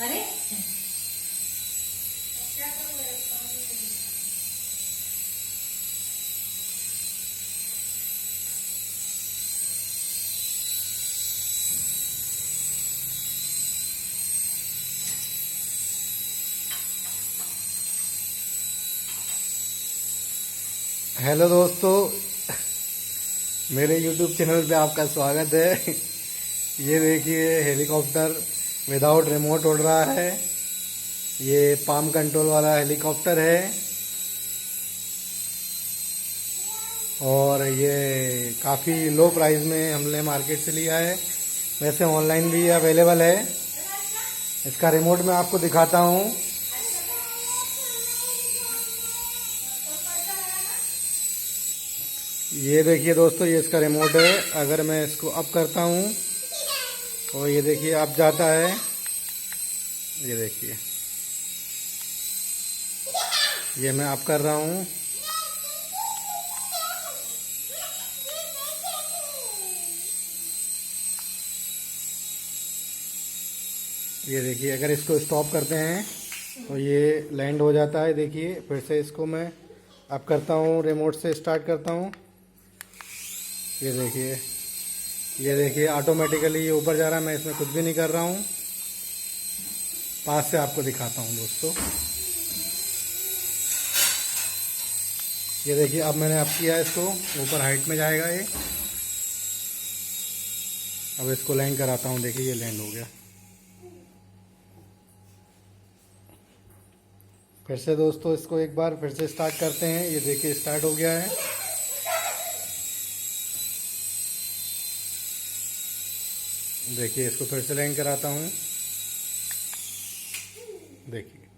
अरे हेलो दोस्तों, मेरे YouTube चैनल पे आपका स्वागत है। ये देखिए हेलीकॉप्टर विदाउट रिमोट उड़ रहा है। ये पाम कंट्रोल वाला हेलीकॉप्टर है और ये काफ़ी लो प्राइस में हमने मार्केट से लिया है। वैसे ऑनलाइन भी अवेलेबल है। इसका रिमोट मैं आपको दिखाता हूँ। ये देखिए दोस्तों, ये इसका रिमोट है। अगर मैं इसको अप करता हूँ तो ये देखिए अप जाता है। ये देखिए, ये मैं अप कर रहा हूँ। ये देखिए, अगर इसको स्टॉप करते हैं तो ये लैंड हो जाता है। देखिए, फिर से इसको मैं अप करता हूँ, रिमोट से स्टार्ट करता हूँ। ये देखिए, ये देखिए ऑटोमेटिकली ये ऊपर जा रहा है। मैं इसमें कुछ भी नहीं कर रहा हूँ। पास से आपको दिखाता हूँ दोस्तों। ये देखिए, अब मैंने अप किया इसको, ऊपर हाइट में जाएगा ये। अब इसको लैंड कराता हूँ। देखिए, ये लैंड हो गया। फिर से दोस्तों इसको एक बार फिर से स्टार्ट करते हैं। ये देखिए स्टार्ट हो गया है। देखिए, इसको फिर से लैंड कराता हूँ। देखिए।